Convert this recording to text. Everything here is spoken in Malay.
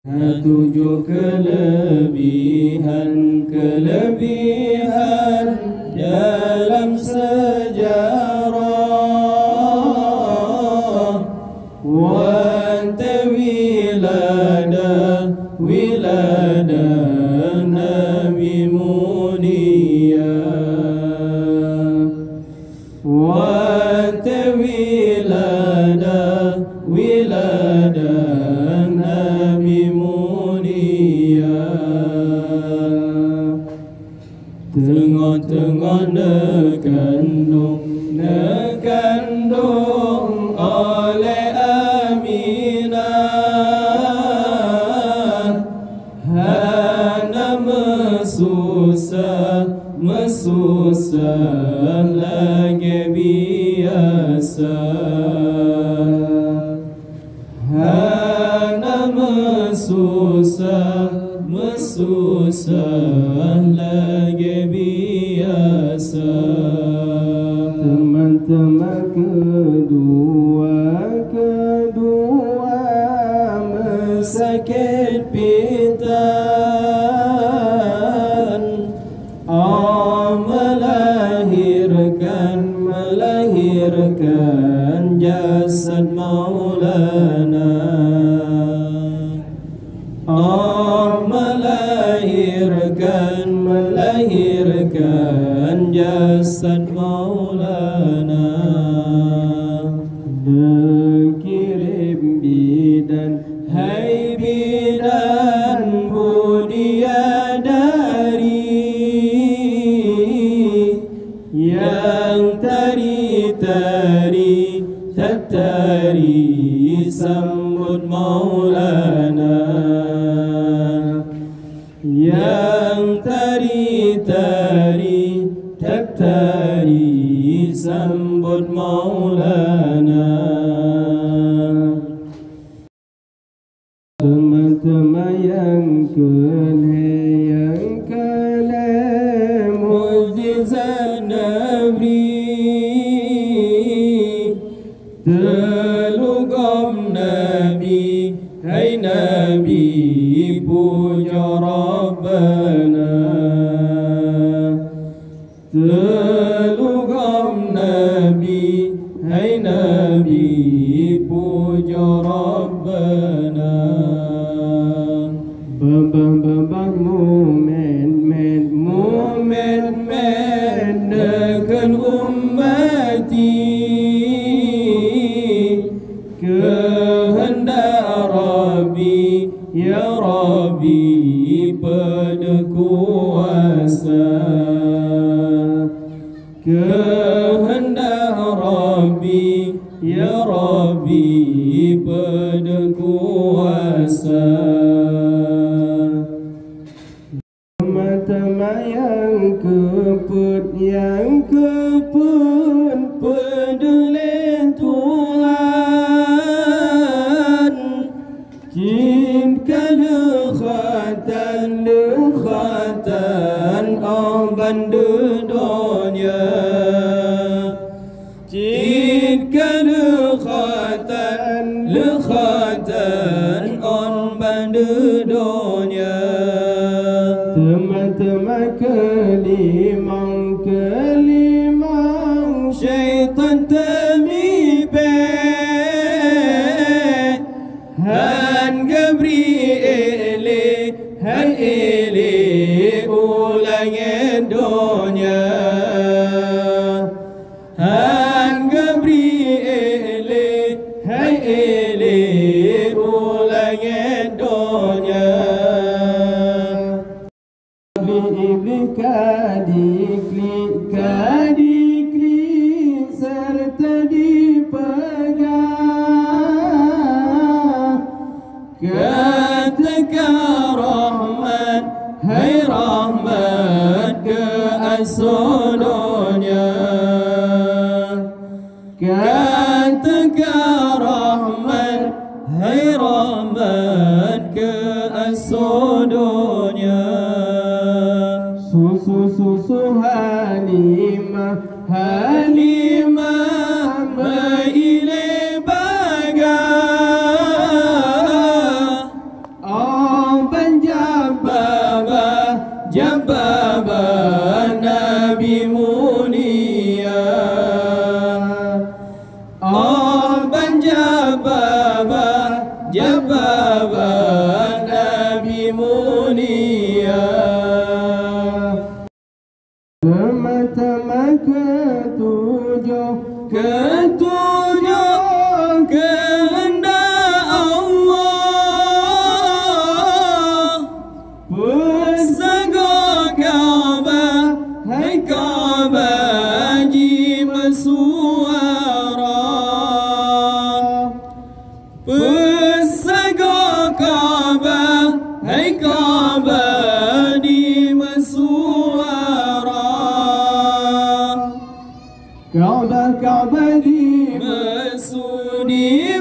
Tujuh kelebihan dalam sejarah, wilada Nabi mulia, wilada Nabi mulia. Tengah-tengah nekandung oleh Aminah, hana mesusah lagi biasa, hana mesusah lagi biasa. Teman-teman kedua mesakit pitan, melahirkan jasad Maulana, melahirkan jasad Maulana. Kirim bidan, hai bidan budiadari, yang tari-tari sambut Maulana, yang tari-tari sambut Maulana. Teman-teman yang keleh mukjizat Nabi, telugam Nabi, hai Nabi puja Rabbana, telugam Nabi, hai Nabi puja Rabbana. Bambang momen dengan ummati, kehendak Rabbi, ya Rabbi pada kuasa, kehendak Rabbi, ya Rabbi pada kuasa. Teman-teman yang kepun peduli Tuhan, cinta lekhatan oban dunia, cinta lekhatan oban dunia. Teman-teman kelimang syaitan tamibe, han Gabriel, han ele ulang dunia, han Gabriel, han ele ulang dunia. Kadikli serta dipegang, katakan rahmat, hai rahmat ke asulunya, katakan rahmat, hai rahmat ke asulunya. Susu Halimah maile baga, baba Nabi mulia. Teman-teman ketujuh kehendak Allah. Pusaka Kaabah, hai Kaabah ji bersuara. Pusaka Kaabah, hai Kaabah di bersuara. Kaabah di Mesudi